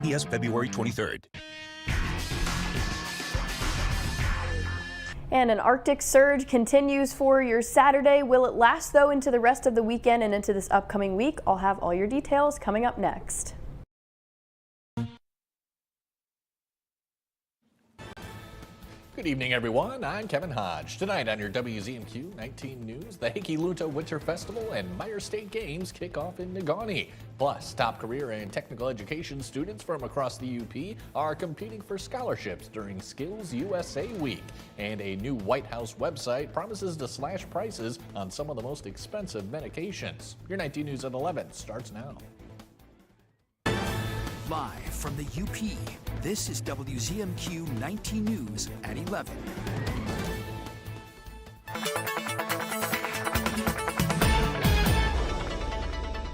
CBS February 23rd. And an Arctic surge continues for your Saturday. Will it last, though, into the rest of the weekend and into this upcoming week? I'll have all your details coming up next. Good evening, everyone. I'm Kevin Hodge. Tonight on your WZMQ 19 News, the Hikiluta Winter Festival and Myers State Games kick off in Negaunee. Plus, top career and technical education students from across the UP are competing for scholarships during Skills USA Week. And a new White House website promises to slash prices on some of the most expensive medications. Your 19 News at 11 starts now. Live from the UP, this is WZMQ 19 News at 11.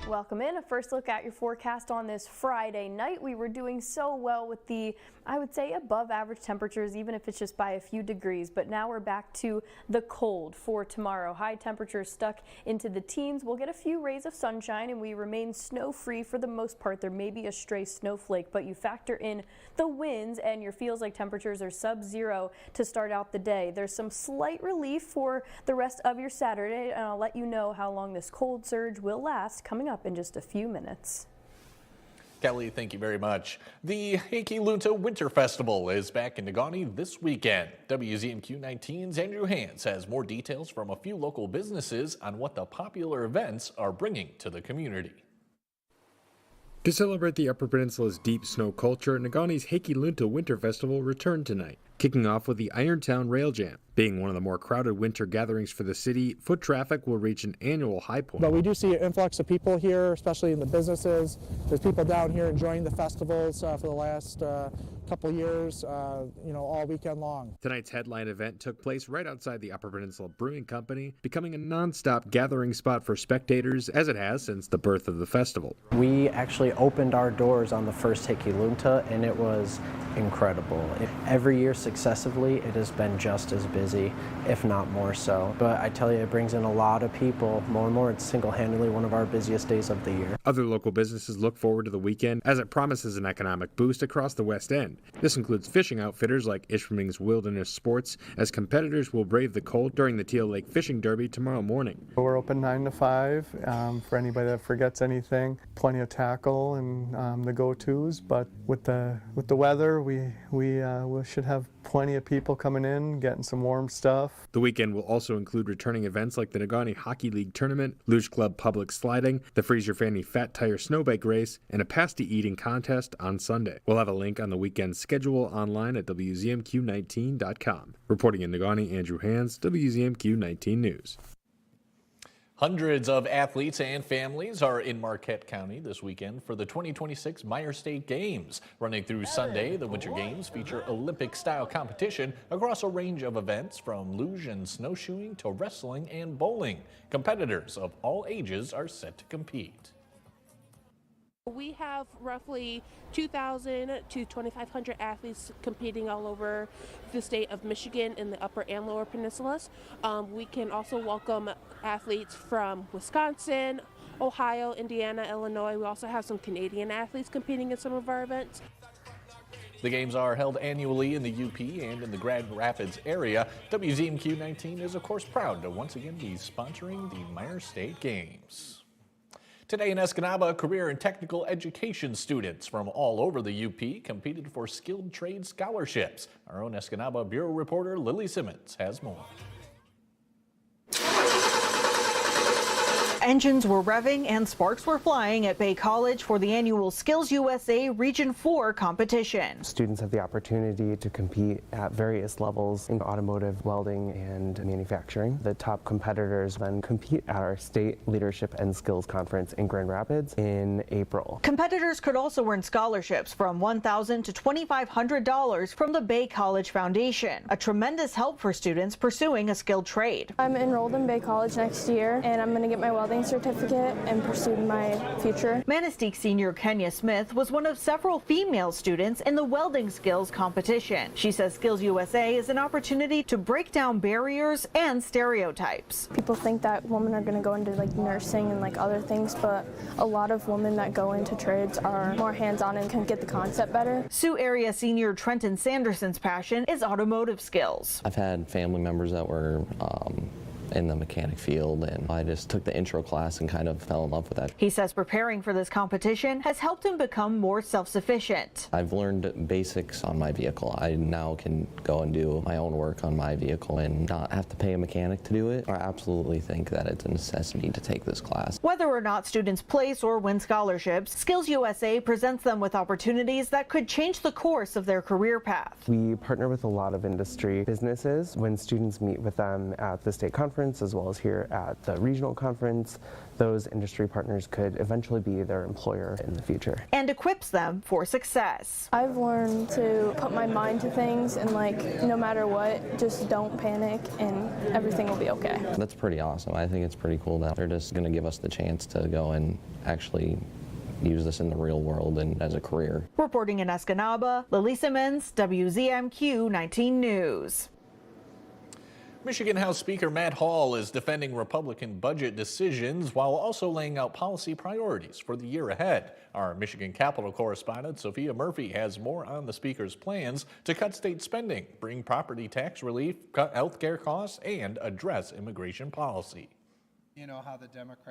Welcome in. A first look at your forecast on this Friday night. We were doing so well with the, I would say, above average temperatures, even if it's just by a few degrees. But now we're back to the cold for tomorrow. High temperatures stuck into the teens. We'll get a few rays of sunshine and we remain snow free for the most part. There may be a stray snowflake, but you factor in the winds and your feels like temperatures are sub-zero to start out the day. There's some slight relief for the rest of your Saturday, and I'll let you know how long this cold surge will last coming up in just a few minutes. Kelly, thank you very much. The Hikiluta Winter Festival is back in Negaunee this weekend. WZMQ 19's Andrew Hans has more details from a few local businesses on what the popular events are bringing to the community. To celebrate the Upper Peninsula's deep snow culture, Negaunee's Hikiluta Winter Festival returned tonight, kicking off with the Irontown Rail Jam. Being one of the more crowded winter gatherings for the city, foot traffic will reach an annual high point. But we do see an influx of people here, especially in the businesses. There's people down here enjoying the festivals for the last couple years, all weekend long. Tonight's headline event took place right outside the Upper Peninsula Brewing Company, becoming a non-stop gathering spot for spectators, as it has since the birth of the festival. We actually opened our doors on the first Hikiluta, and it was incredible. Every year successively, it has been just as busy, if not more so. But I tell you, it brings in a lot of people. More and more, it's single-handedly one of our busiest days of the year. Other local businesses look forward to the weekend as it promises an economic boost across the West End. This includes fishing outfitters like Ishpeming's Wilderness Sports, as competitors will brave the cold during the Teal Lake Fishing Derby tomorrow morning. We're open 9 to 5 for anybody that forgets anything. Plenty of tackle and the go-tos, but with the weather, we should have plenty of people coming in, getting some warm stuff. The weekend will also include returning events like the Negaunee Hockey League Tournament, Luge Club Public Sliding, the Freeze Your Fanny Fat Tire Snowbike Race, and a pasty eating contest on Sunday. We'll have a link on the weekend schedule online at WZMQ19.com. Reporting in Negaunee, Andrew Hans, WZMQ 19 News. Hundreds of athletes and families are in Marquette County this weekend for the 2026 Myers State Games. Running through Sunday, the Winter Games feature Olympic-style competition across a range of events from luge and snowshoeing to wrestling and bowling. Competitors of all ages are set to compete. We have roughly 2,000 to 2,500 athletes competing all over the state of Michigan in the Upper and Lower Peninsulas. We can also welcome athletes from Wisconsin, Ohio, Indiana, Illinois. We also have some Canadian athletes competing in some of our events. The games are held annually in the UP and in the Grand Rapids area. WZMQ 19 is, of course, proud to once again be sponsoring the Myers State Games. Today in Escanaba, career and technical education students from all over the UP competed for skilled trade scholarships. Our own Escanaba Bureau reporter Lily Simmons has more. Engines were revving and sparks were flying at Bay College for the annual Skills USA Region 4 competition. Students have the opportunity to compete at various levels in automotive, welding, and manufacturing. The top competitors then compete at our State Leadership and Skills Conference in Grand Rapids in April. Competitors could also earn scholarships from $1,000 to $2,500 from the Bay College Foundation, a tremendous help for students pursuing a skilled trade. I'm enrolled in Bay College next year, and I'm going to get my welding welding certificate and pursued my future. Manistee senior Kenya Smith was one of several female students in the welding skills competition. She says Skills USA is an opportunity to break down barriers and stereotypes. People think that women are going to go into like nursing and like other things, but a lot of women that go into trades are more hands-on and can get the concept better. Sioux area senior Trenton Sanderson's passion is automotive skills. I've had family members that were in the mechanic field, and I just took the intro class and kind of fell in love with that. He says preparing for this competition has helped him become more self-sufficient. I've learned basics on my vehicle. I now can go and do my own work on my vehicle and not have to pay a mechanic to do it. I absolutely think that it's a necessity to take this class. Whether or not students place or win scholarships, Skills USA presents them with opportunities that could change the course of their career path. We partner with a lot of industry businesses. When students meet with them at the state conference as well as here at the regional conference, those industry partners could eventually be their employer in the future. And equips them for success. I've learned to put my mind to things and like no matter what, just don't panic and everything will be okay. That's pretty awesome. I think it's pretty cool that they're just going to give us the chance to go and actually use this in the real world and as a career. Reporting in Escanaba, Lily Simmons, WZMQ 19 News. Michigan House Speaker Matt Hall is defending Republican budget decisions while also laying out policy priorities for the year ahead. Our Michigan Capitol correspondent Sophia Murphy has more on the Speaker's plans to cut state spending, bring property tax relief, cut health care costs, and address immigration policy.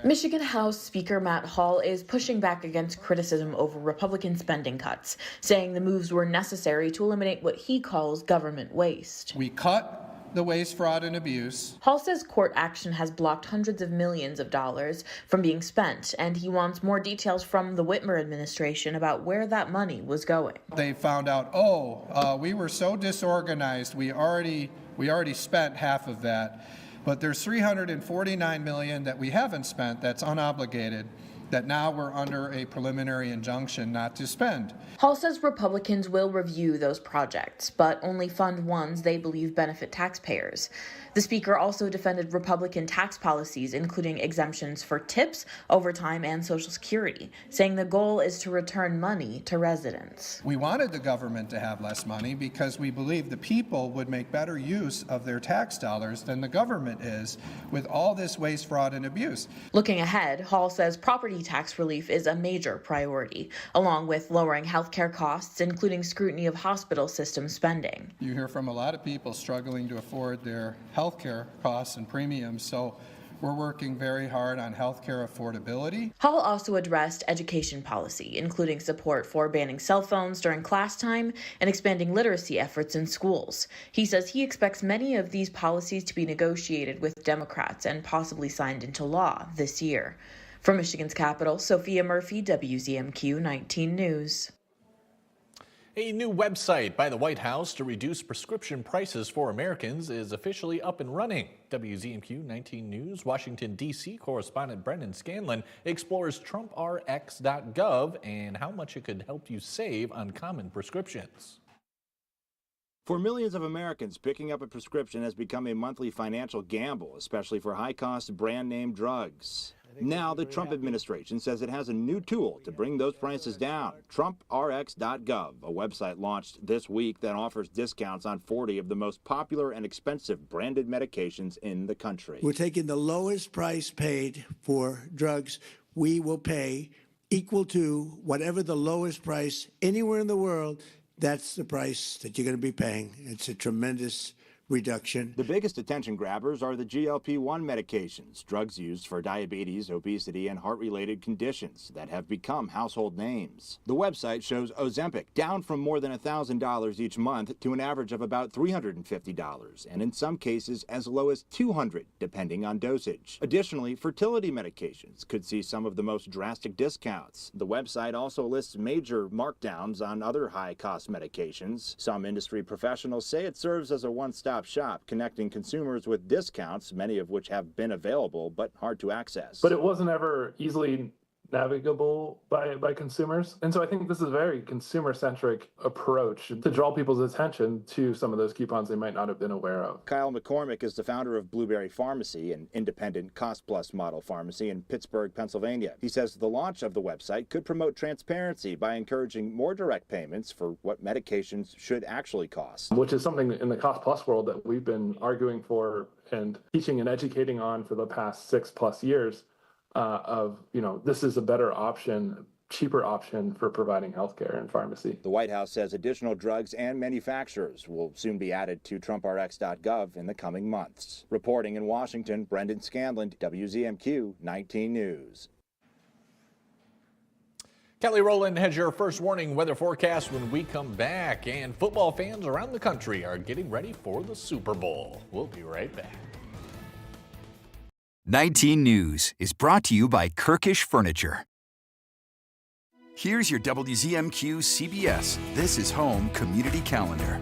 Michigan House Speaker Matt Hall is pushing back against criticism over Republican spending cuts, saying the moves were necessary to eliminate what he calls government waste. We cut the waste, fraud, and abuse. Hall says court action has blocked hundreds of millions of dollars from being spent, and he wants more details from the Whitmer administration about where that money was going. They found out, we were so disorganized, we already spent half of that, but there's $349 million that we haven't spent that's unobligated, that now we're under a preliminary injunction not to spend. Hall says Republicans will review those projects, but only fund ones they believe benefit taxpayers. The Speaker also defended Republican tax policies, including exemptions for tips, overtime, and Social Security, saying the goal is to return money to residents. We wanted the government to have less money because we believe the people would make better use of their tax dollars than the government is with all this waste, fraud, and abuse. Looking ahead, Hall says property tax relief is a major priority, along with lowering health care costs, including scrutiny of hospital system spending. You hear from a lot of people struggling to afford their health care costs and premiums, so we're working very hard on health care affordability. Hall also addressed education policy, including support for banning cell phones during class time and expanding literacy efforts in schools. He says he expects many of these policies to be negotiated with Democrats and possibly signed into law this year. From Michigan's capital, Sophia Murphy, WZMQ 19 News. A new website by the White House to reduce prescription prices for Americans is officially up and running. WZMQ 19 News Washington, D.C. correspondent Brendan Scanlon explores TrumpRx.gov and how much it could help you save on common prescriptions. For millions of Americans, picking up a prescription has become a monthly financial gamble, especially for high-cost brand-name drugs. Now, the Trump administration says it has a new tool to bring those prices down, TrumpRx.gov, a website launched this week that offers discounts on 40 of the most popular and expensive branded medications in the country. We're taking the lowest price paid for drugs. We will pay equal to whatever the lowest price anywhere in the world. That's the price that you're going to be paying. It's a tremendous reduction. The biggest attention grabbers are the GLP-1 medications, drugs used for diabetes, obesity, and heart-related conditions that have become household names. The website shows Ozempic down from more than $1,000 each month to an average of about $350, and in some cases as low as $200, depending on dosage. Additionally, fertility medications could see some of the most drastic discounts. The website also lists major markdowns on other high-cost medications. Some industry professionals say it serves as a one-stop shop, connecting consumers with discounts, many of which have been available but hard to access. But it wasn't ever easily navigable by consumers. And so I think this is a very consumer-centric approach to draw people's attention to some of those coupons they might not have been aware of. Kyle McCormick is the founder of Blueberry Pharmacy, an independent cost-plus model pharmacy in Pittsburgh, Pennsylvania. He says the launch of the website could promote transparency by encouraging more direct payments for what medications should actually cost. Which is something in the cost-plus world that we've been arguing for and teaching and educating on for the past 6+ years. This is a better option, cheaper option for providing healthcare and pharmacy. The White House says additional drugs and manufacturers will soon be added to TrumpRx.gov in the coming months. Reporting in Washington, Brendan Scanlon, WZMQ 19 News. Kelly Rowland has your first warning weather forecast when we come back, and football fans around the country are getting ready for the Super Bowl. We'll be right back. 19 News is brought to you by Kirkish Furniture. Here's your WZMQ CBS This is Home Community Calendar.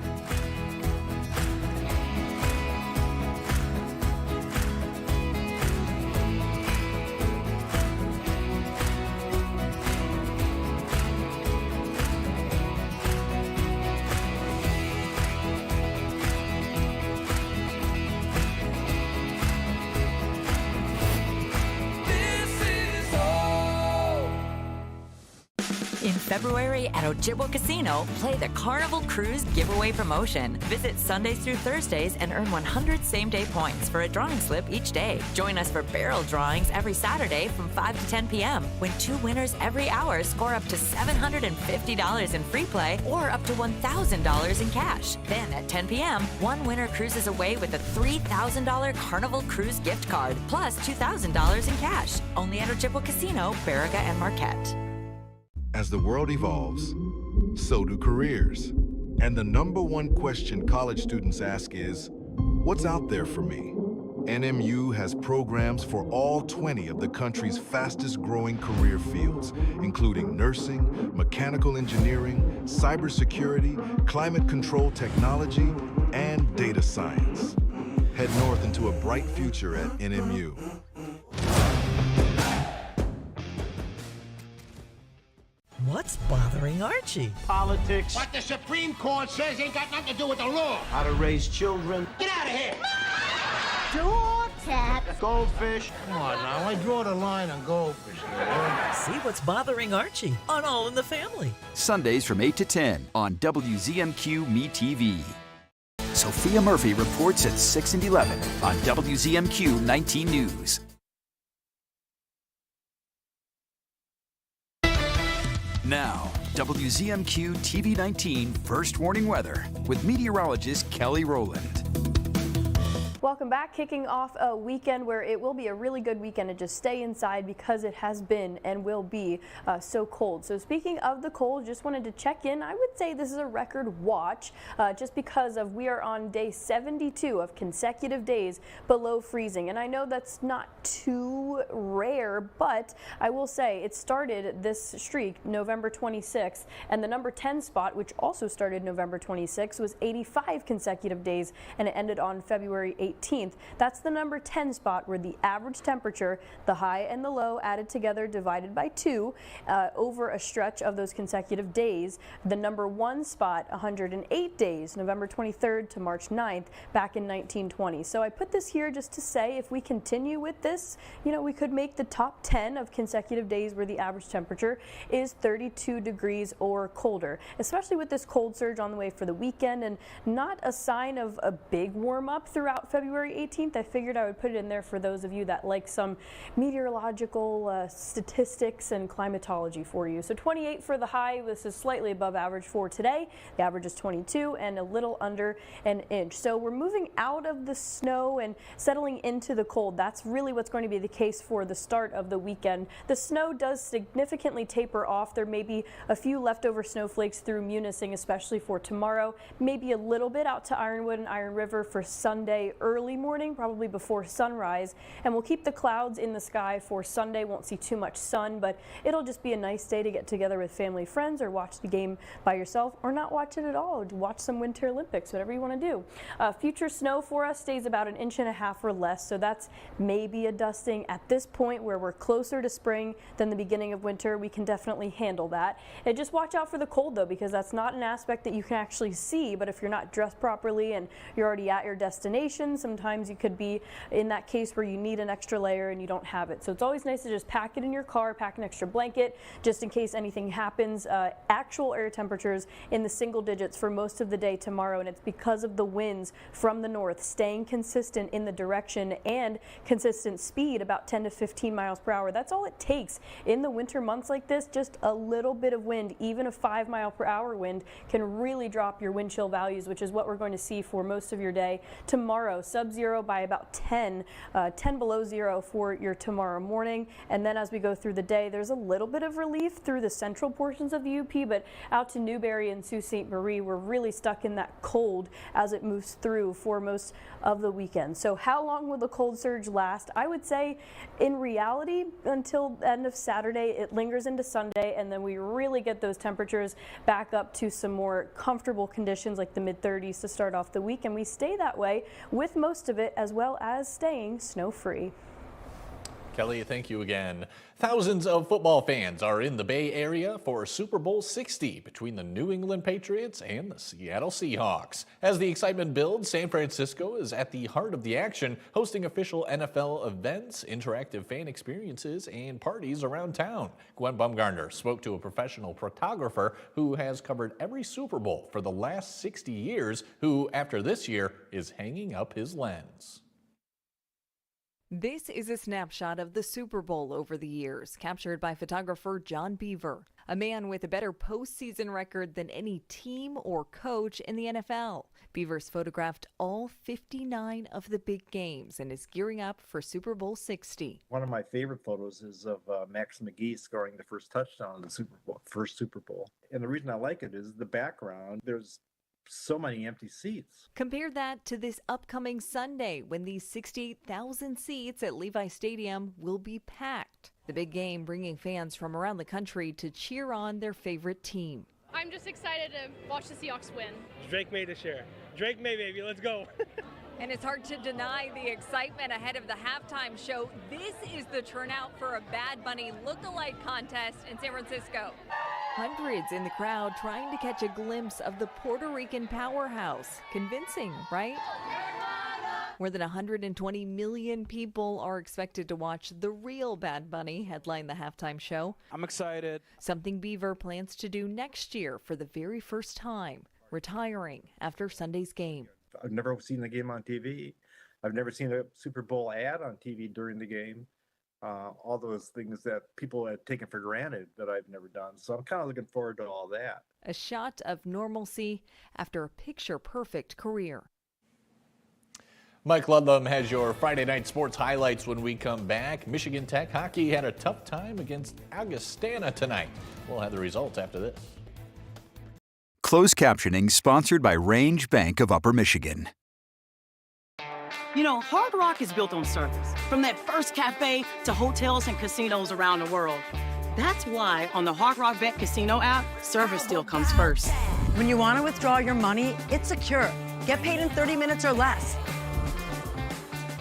In February at Ojibwa Casino, play the Carnival Cruise giveaway promotion. Visit Sundays through Thursdays and earn 100 same-day points for a drawing slip each day. Join us for barrel drawings every Saturday from 5 to 10 p.m. Win 2 winners every hour, score up to $750 in free play or up to $1,000 in cash. Then at 10 p.m., one winner cruises away with a $3,000 Carnival Cruise gift card plus $2,000 in cash. Only at Ojibwa Casino, Baraga, and Marquette. As the world evolves, so do careers. And the number one question college students ask is, what's out there for me? NMU has programs for all 20 of the country's fastest growing career fields, including nursing, mechanical engineering, cybersecurity, climate control technology, and data science. Head north into a bright future at NMU. What's bothering Archie? Politics. What the Supreme Court says ain't got nothing to do with the law. How to raise children. Get out of here! Door tap. Goldfish. Come on now, I draw the line on goldfish. See what's bothering Archie on All in the Family. Sundays from 8 to 10 on WZMQ Me TV. Sophia Murphy reports at 6 and 11 on WZMQ 19 News. Now, WZMQ TV 19 First Warning Weather with meteorologist Kelly Rowland. Welcome back. Kicking off a weekend where it will be a really good weekend to just stay inside because it has been and will be so cold. So speaking of the cold, just wanted to check in. I would say this is a record watch just because of we are on day 72 of consecutive days below freezing. And I know that's not too rare, but I will say it started this streak November 26th, and the number 10 spot, which also started November 26th, was 85 consecutive days, and it ended on February 18th. That's the number 10 spot where the average temperature, the high and the low added together divided by 2 over a stretch of those consecutive days. The number 1 spot, 108 days, November 23rd to March 9th, back in 1920. So I put this here just to say if we continue with this, we could make the top 10 of consecutive days where the average temperature is 32 degrees or colder, especially with this cold surge on the way for the weekend and not a sign of a big warm up throughout February 18th. I figured I would put it in there for those of you that like some meteorological statistics and climatology for you. So 28 for the high. This is slightly above average for today. The average is 22 and a little under an inch. So we're moving out of the snow and settling into the cold. That's really what's going to be the case for the start of the weekend. The snow does significantly taper off. There may be a few leftover snowflakes through Munising, especially for tomorrow. Maybe a little bit out to Ironwood and Iron River for Sunday early early morning, probably before sunrise, and we'll keep the clouds in the sky for Sunday. Won't see too much sun, but it'll just be a nice day to get together with family, friends, or watch the game by yourself, or not watch it at all. Watch some Winter Olympics, whatever you want to do. Future snow for us stays about 1.5 inches or less, so that's maybe a dusting. At this point, where we're closer to spring than the beginning of winter, we can definitely handle that. And just watch out for the cold, though, because that's not an aspect that you can actually see, but if you're not dressed properly and you're already at your destination, sometimes you could be in that case where you need an extra layer and you don't have it. So it's always nice to just pack it in your car, pack an extra blanket, just in case anything happens. Actual air temperatures in the single digits for most of the day tomorrow, and it's because of the winds from the north staying consistent in the direction and consistent speed, about 10 to 15 miles per hour. That's all it takes in the winter months like this. Just a little bit of wind, even a 5-mile-per-hour wind, can really drop your wind chill values, which is what we're going to see for most of your day tomorrow. Sub-zero by about 10 below zero for your tomorrow morning. And then as we go through the day, there's a little bit of relief through the central portions of the UP, but out to Newberry and Sault Ste. Marie, we're really stuck in that cold as it moves through for most of the weekend. So how long will the cold surge last? I would say in reality until the end of Saturday. It lingers into Sunday, and then we really get those temperatures back up to some more comfortable conditions like the mid-30s to start off the week, and we stay that way with most of it, as well as staying snow-free. Kelly, thank you again. Thousands of football fans are in the Bay Area for Super Bowl 60 between the New England Patriots and the Seattle Seahawks. As the excitement builds, San Francisco is at the heart of the action, hosting official NFL events, interactive fan experiences, and parties around town. Gwen Bumgarner spoke to a professional photographer who has covered every Super Bowl for the last 60 years, who, after this year, is hanging up his lens. This is a snapshot of the Super Bowl over the years, captured by photographer John Beaver, a man with a better postseason record than any team or coach in the NFL. Beaver's photographed all 59 of the big games and is gearing up for Super Bowl 60. One of my favorite photos is of Max McGee scoring the first touchdown of the first Super Bowl. And the reason I like it is the background. There's so many empty seats. Compare that to this upcoming Sunday when these 68,000 seats at Levi Stadium will be packed. The big game bringing fans from around the country to cheer on their favorite team. I'm just excited to watch the Seahawks win. Drake May this year. Drake May, baby, let's go. And it's hard to deny the excitement ahead of the halftime show. This is the turnout for a Bad Bunny look-alike contest in San Francisco. Hundreds in the crowd trying to catch a glimpse of the Puerto Rican powerhouse. Convincing, right? More than 120 million people are expected to watch the real Bad Bunny headline the halftime show. I'm excited. Something Beaver plans to do next year for the very first time, retiring after Sunday's game. I've never seen the game on TV. I've never seen a Super Bowl ad on TV during the game. All those things that people had taken for granted that I've never done. So I'm kind of looking forward to all that. A shot of normalcy after a picture-perfect career. Mike Ludlam has your Friday night sports highlights when we come back. Michigan Tech hockey had a tough time against Augustana tonight. We'll have the results after this. Closed captioning sponsored by Range Bank of Upper Michigan. You know, Hard Rock is built on service, from that first cafe to hotels and casinos around the world. That's why on the Hard Rock Bet Casino app, service still comes first. When you want to withdraw your money, it's secure. Get paid in 30 minutes or less.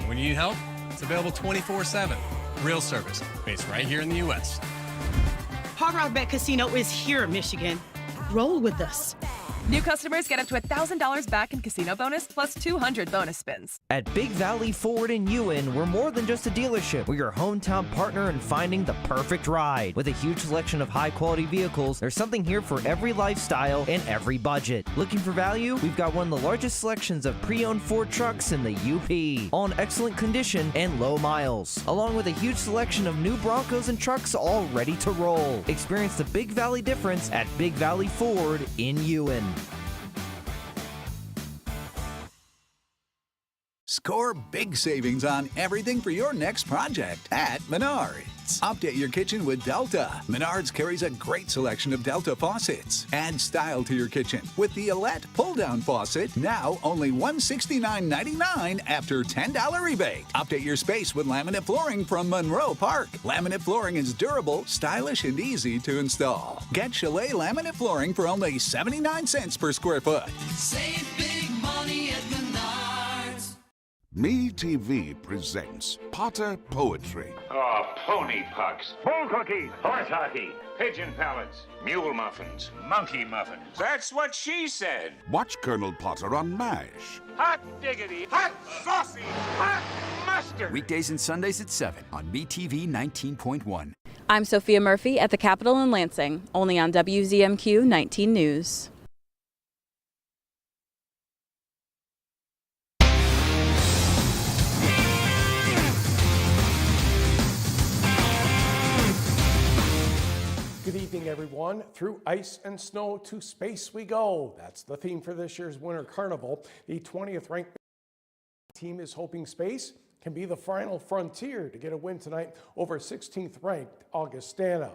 When you need help, it's available 24/7. Real service, based right here in the U.S. Hard Rock Bet Casino is here, Michigan. Roll with us. New customers get up to $1,000 back in casino bonus plus 200 bonus spins. At Big Valley Ford in Ewan, we're more than just a dealership. We're your hometown partner in finding the perfect ride. With a huge selection of high-quality vehicles, there's something here for every lifestyle and every budget. Looking for value? We've got one of the largest selections of pre-owned Ford trucks in the UP, all in excellent condition and low miles, along with a huge selection of new Broncos and trucks all ready to roll. Experience the Big Valley difference at Big Valley Ford in Ewan. Score big savings on everything for your next project at Menards. Update your kitchen with Delta. Menards carries a great selection of Delta faucets. Add style to your kitchen with the Alette pull-down faucet, now only $169.99 after $10 rebate. Update your space with laminate flooring from Monroe Park. Laminate flooring is durable, stylish, and easy to install. Get Chalet laminate flooring for only 79 cents per square foot. Save big money at Menards. Me TV presents Potter Poetry. Oh, pony pucks, bull cookies, horse hockey, pigeon pellets, mule muffins, monkey muffins. That's what she said. Watch Colonel Potter on MASH. Hot diggity, hot saucy, hot mustard. Weekdays and Sundays at 7 on Me TV 19.1. I'm Sophia Murphy at the Capitol in Lansing, only on WZMQ 19 News. Good evening, everyone. Through ice and snow to space we go. That's the theme for this year's Winter Carnival. The 20th ranked team is hoping space can be the final frontier to get a win tonight over 16th ranked Augustana.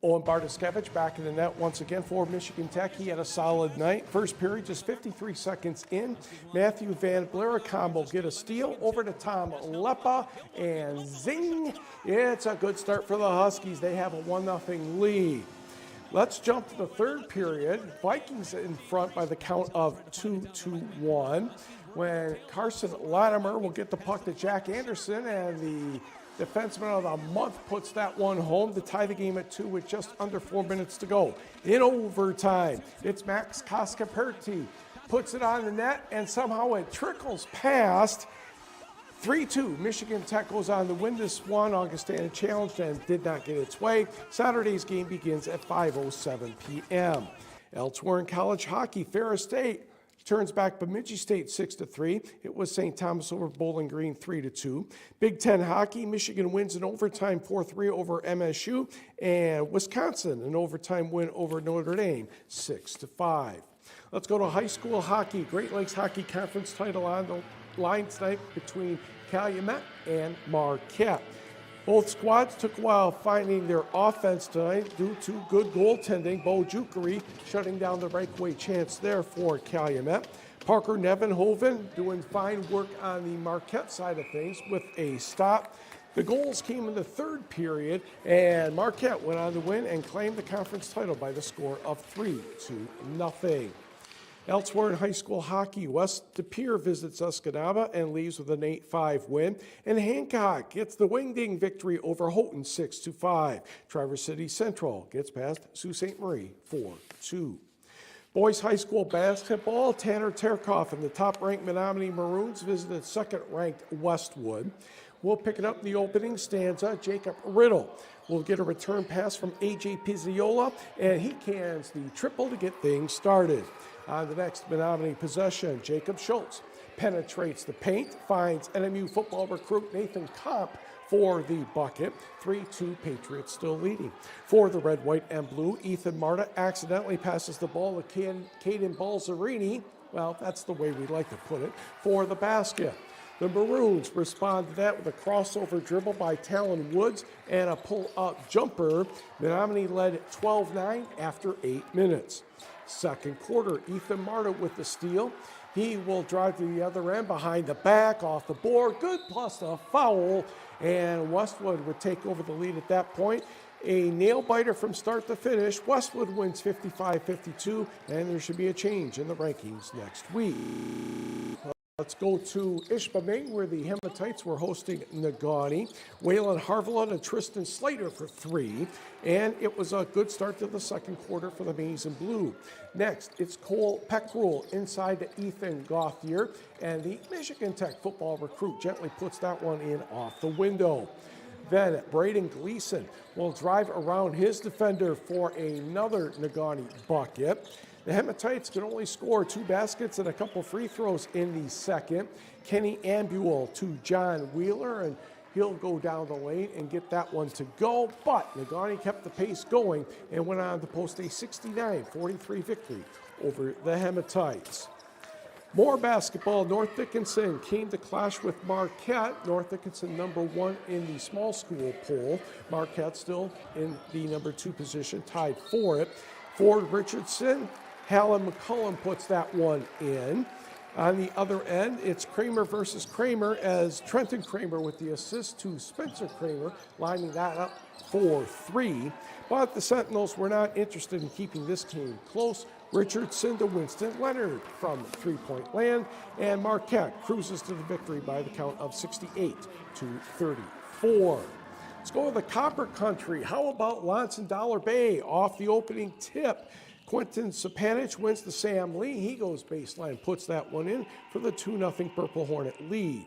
Owen Bartoskevich back in the net once again for Michigan Tech. He had a solid night. First period, just 53 seconds in. Matthew Van Blericom will get a steal over to Tom Lepa, and zing! It's a good start for the Huskies. They have a 1-0 lead. Let's jump to the third period. Vikings in front by the count of 2-1. When Carson Latimer will get the puck to Jack Anderson, and the defenseman of the month puts that one home to tie the game at 2 with just under 4 minutes to go. In overtime, it's Max Cascaperti. Puts it on the net, and somehow it trickles past. 3-2, Michigan Tech goes on to win this one. Augustana challenged and did not get its way. Saturday's game begins at 5:07 p.m. Elsewhere in college hockey, Ferris State turns back Bemidji State 6-3. It was St. Thomas over Bowling Green 3-2. Big Ten hockey, Michigan wins in overtime 4-3 over MSU, and Wisconsin an overtime win over Notre Dame 6-5. Let's go to high school hockey. Great Lakes Hockey Conference title on the line tonight between Calumet and Marquette. Both squads took a while finding their offense tonight due to good goaltending. Bo Jukery shutting down the breakaway chance there for Calumet. Parker Nevenhoven doing fine work on the Marquette side of things with a stop. The goals came in the third period, and Marquette went on to win and claim the conference title by the score of 3-0. Elsewhere in high school hockey, West De Pere visits Escanaba and leaves with an 8-5 win. And Hancock gets the Wingding victory over Houghton 6-5. Traverse City Central gets past Sault Ste. Marie 4-2. Boys high school basketball, Tanner Terkoff and the top-ranked Menominee Maroons visited second-ranked Westwood. We'll pick it up in the opening stanza. Jacob Riddle will get a return pass from A.J. Pizziola, and he cans the triple to get things started. On the next Menominee possession, Jacob Schultz penetrates the paint, finds NMU football recruit Nathan Komp for the bucket. 3-2 Patriots still leading. For the red, white, and blue, Ethan Marta accidentally passes the ball to Caden Balzerini. Well, that's the way we like to put it, for the basket. The Maroons respond to that with a crossover dribble by Talon Woods and a pull-up jumper. Menominee led 12-9 after 8 minutes. Second quarter, Ethan Marta with the steal. He will drive to the other end behind the back, off the board. Good plus a foul, and Westwood would take over the lead at that point. A nail-biter from start to finish. Westwood wins 55-52, and there should be a change in the rankings next week. Let's go to Ishpeming, where the Hematites were hosting Negaunee. Waylon Harvilla and Tristan Slater for 3, and it was a good start to the second quarter for the Maize and Blue. Next, it's Cole Peckrell inside to Ethan Gauthier, and the Michigan Tech football recruit gently puts that one in off the window. Then Braden Gleason will drive around his defender for another Negaunee bucket. The Hematites can only score 2 baskets and a couple free throws in the second. Kenny Ambule to John Wheeler, and he'll go down the lane and get that one to go. But Negaunee kept the pace going and went on to post a 69-43 victory over the Hematites. More basketball. North Dickinson came to clash with Marquette. North Dickinson number 1 in the small school poll. Marquette still in the number 2 position, tied for it. Ford Richardson, Hallam McCullum puts that one in. On the other end, it's Kramer versus Kramer, as Trenton Kramer with the assist to Spencer Kramer, lining that up for 3. But the Sentinels were not interested in keeping this game close. Richardson to Winston Leonard from three-point land, and Marquette cruises to the victory by the count of 68-34. Let's go to the Copper Country. How about Lonson Dollar Bay off the opening tip? Quentin Sapanich wins the Sam Lee. He goes baseline, puts that one in for the 2-0 Purple Hornet lead.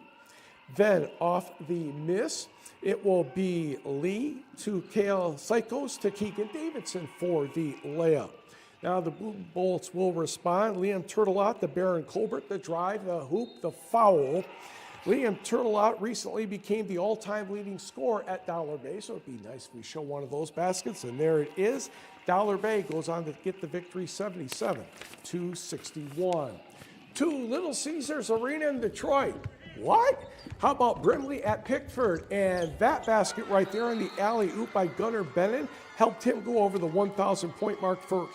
Then off the miss, it will be Lee to Kale Psychos to Keegan Davidson for the layup. Now the Blue Bolts will respond. Liam Turtelot, the Baron Colbert, the drive, the hoop, the foul. Liam Turtelot recently became the all-time leading scorer at Dollar Bay, so it'd be nice if we show one of those baskets, and there it is. Dollar Bay goes on to get the victory 77-61. To Little Caesars Arena in Detroit. What? How about Brimley at Pickford? And that basket right there on the alley-oop by Gunnar Bennon helped him go over the 1,000-point mark for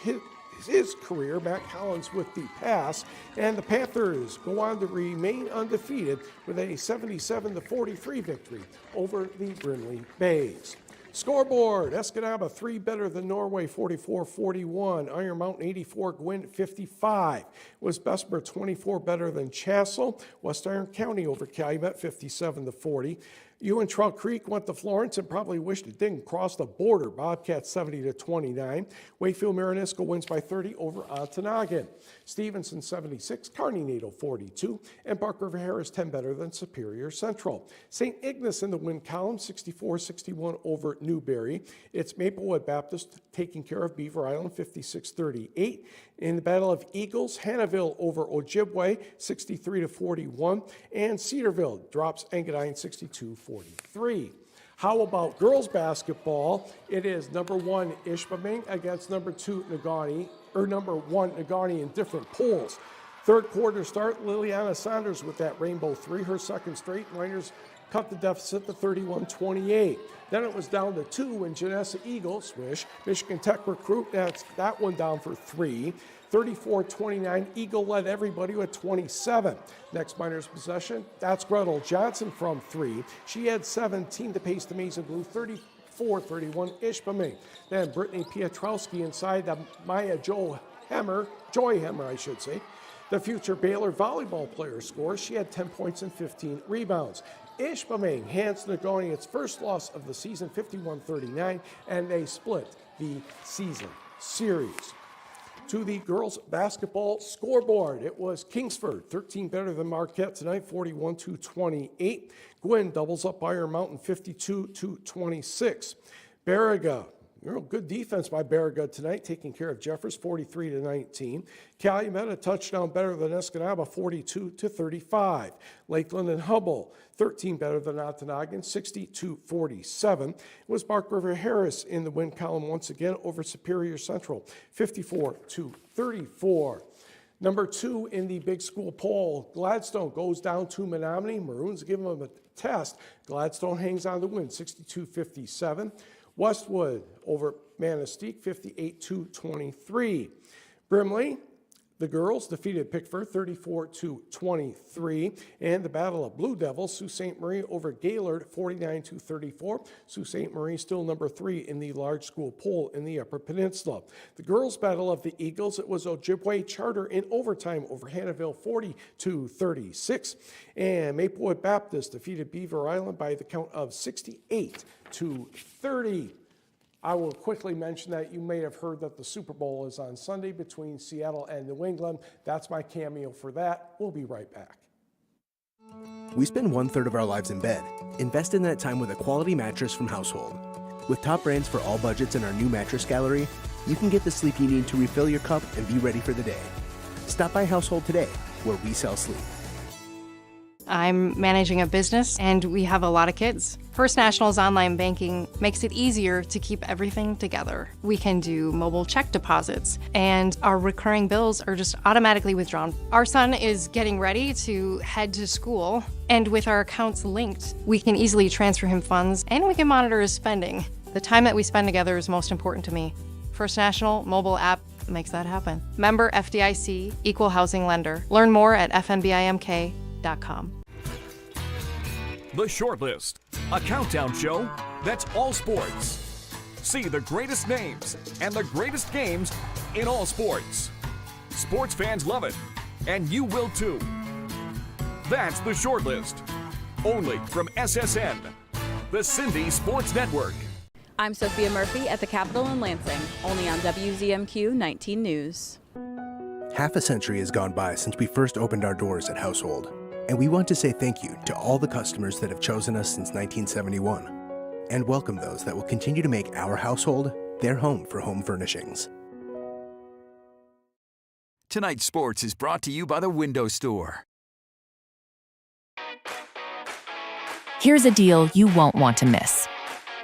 his career. Matt Collins with the pass. And the Panthers go on to remain undefeated with a 77-43 victory over the Brimley Bays. Scoreboard, Escanaba 3 better than Norway, 44-41. Iron Mountain 84, Gwynn 55. Was Bessemer 24 better than Chassell. West Iron County over Calumet 57-40. Ewan Trout Creek went to Florence and probably wished it didn't cross the border. Bobcats 70-29. Wakefield Marinisco wins by 30 over Ontonagon. Stevenson 76, Kearney Nato 42, and Park River Harris 10 better than Superior Central. St. Ignace in the win column 64-61 over Newberry. It's Maplewood Baptist taking care of Beaver Island 56-38. In the Battle of Eagles, Hannahville over Ojibwe 63-41, and Cedarville drops Engadine 62-43. How about girls basketball? It is number 1 Ishpeming against number 2 Negaunee, or number 1 Negaunee in different polls. Third quarter start, Liliana Saunders with that rainbow 3, her second straight. Miners cut the deficit to 31-28. Then it was down to 2 when Janessa Eagle, swish, Michigan Tech recruit, that's that one down for 3. 34-29, Eagle led everybody with 27. Next Miners possession, that's Gretel Johnson from 3. She had 17 to pace the Maize and Blue, 34-31 Ishpeming. Then Brittany Pietrowski inside the Maya Joy Hemmer, I should say. The future Baylor volleyball player scores. She had 10 points and 15 rebounds. Ishpeming hands Negaunee its first loss of the season, 51-39, and they split the season series. To the girls basketball scoreboard, it was Kingsford 13 better than Marquette tonight, 41-28. Gwynn doubles up Iron Mountain 52-26. Baraga, good defense by Baraga tonight, taking care of Jeffers 43-19. Calumet a touchdown better than Escanaba 42-35. Lakeland and Hubble 13 better than Ontonagon 60-47. It was Park River Harris in the win column once again over Superior Central 54-34. Number 2 in the big school poll, Gladstone goes down to Menominee. Maroons give them a test. Gladstone hangs on to win 62-57. Westwood over Manistee 58-23. Brimley, the girls defeated Pickford 34-23. And the Battle of Blue Devils, Sault Ste. Marie over Gaylord 49-34. Sault Ste. Marie still number 3 in the large school poll in the Upper Peninsula. The girls' Battle of the Eagles, it was Ojibwe Charter in overtime over Hannahville 40-36. And Maplewood Baptist defeated Beaver Island by the count of 68-30. I will quickly mention that you may have heard that the Super Bowl is on Sunday between Seattle and New England. That's my cameo for that. We'll be right back. We spend 1/3 of our lives in bed. Invest in that time with a quality mattress from Household. With top brands for all budgets in our new mattress gallery, you can get the sleep you need to refill your cup and be ready for the day. Stop by Household today, where we sell sleep. I'm managing a business and we have a lot of kids. First National's online banking makes it easier to keep everything together. We can do mobile check deposits and our recurring bills are just automatically withdrawn. Our son is getting ready to head to school, and with our accounts linked, we can easily transfer him funds and we can monitor his spending. The time that we spend together is most important to me. First National mobile app makes that happen. Member FDIC, Equal Housing Lender. Learn more at fnbimk.com. The Shortlist, a countdown show that's all sports. See the greatest names and the greatest games in all sports. Sports fans love it, and you will too. That's The Shortlist, only from SSN, the Cindy Sports Network. I'm Sophia Murphy at the Capitol in Lansing, only on WZMQ 19 News. Half a century has gone by since we first opened our doors at Household, and we want to say thank you to all the customers that have chosen us since 1971, and welcome those that will continue to make our household their home for home furnishings. Tonight's sports is brought to you by the Window Store. Here's a deal you won't want to miss.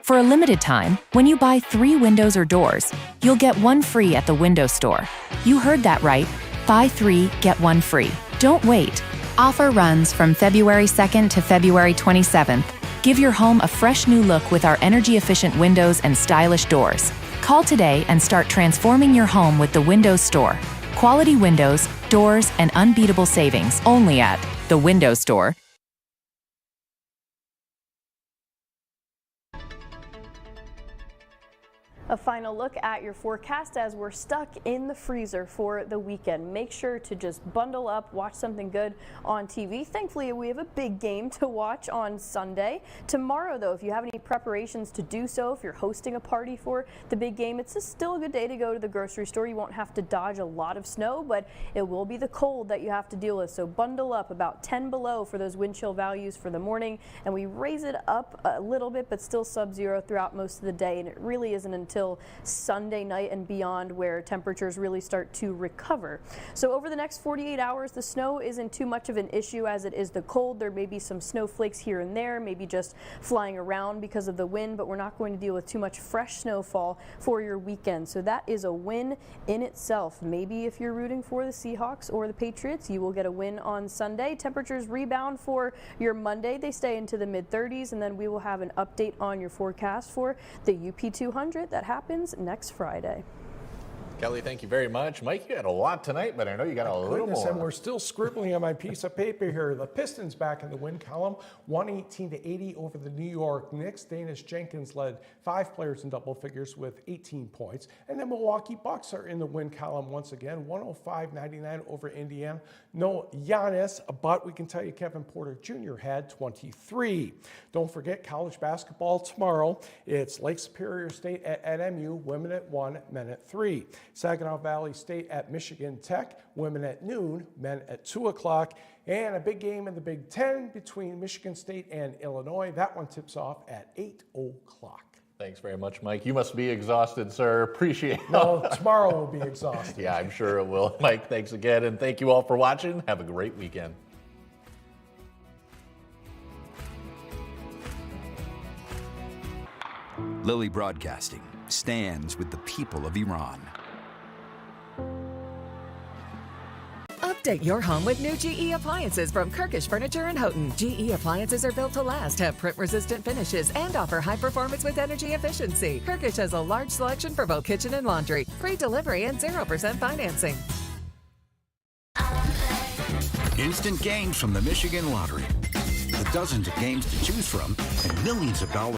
For a limited time, when you buy 3 windows or doors, you'll get 1 free at the Window Store. You heard that right. Buy 3, get 1 free. Don't wait. Offer runs from February 2nd to February 27th. Give your home a fresh new look with our energy-efficient windows and stylish doors. Call today and start transforming your home with the Windows Store. Quality windows, doors, and unbeatable savings only at the Window Store. A final look at your forecast as we're stuck in the freezer for the weekend. Make sure to just bundle up, watch something good on TV. Thankfully, we have a big game to watch on Sunday. Tomorrow, though, if you have any preparations to do so, if you're hosting a party for the big game, it's still a good day to go to the grocery store. You won't have to dodge a lot of snow, but it will be the cold that you have to deal with. So bundle up, about 10 below for those wind chill values for the morning, and we raise it up a little bit, but still sub-zero throughout most of the day, and it really isn't until Sunday night and beyond where temperatures really start to recover. So over the next 48 hours, the snow isn't too much of an issue as it is the cold. There may be some snowflakes here and there, maybe just flying around because of the wind, but we're not going to deal with too much fresh snowfall for your weekend. So that is a win in itself. Maybe if you're rooting for the Seahawks or the Patriots, you will get a win on Sunday. Temperatures rebound for your Monday. They stay into the mid-30s, and then we will have an update on your forecast for the UP 200 that happens next Friday. Kelly, thank you very much. Mike, you had a lot tonight, but I know you got a little more. And we're still scribbling on my piece of paper here. The Pistons back in the win column, 118-80 over the New York Knicks. Danish Jenkins led 5 players in double figures with 18 points. And the Milwaukee Bucks are in the win column once again, 105-99 over Indiana. No Giannis, but we can tell you Kevin Porter Jr. had 23. Don't forget college basketball tomorrow. It's Lake Superior State at MU, women at 1, men at 3. Saginaw Valley State at Michigan Tech, women at noon, men at 2 o'clock. And a big game in the Big Ten between Michigan State and Illinois. That one tips off at 8 o'clock. Thanks very much, Mike. You must be exhausted, sir. Appreciate it. No, tomorrow will be exhausted. Yeah, I'm sure it will. Mike, thanks again, and thank you all for watching. Have a great weekend. Lilly Broadcasting stands with the people of Iran. Update your home with new GE appliances from Kirkish Furniture and Houghton. GE appliances are built to last, have print-resistant finishes, and offer high performance with energy efficiency. Kirkish has a large selection for both kitchen and laundry, free delivery, and 0% financing. Instant games from the Michigan Lottery. With dozens of games to choose from and millions of dollars.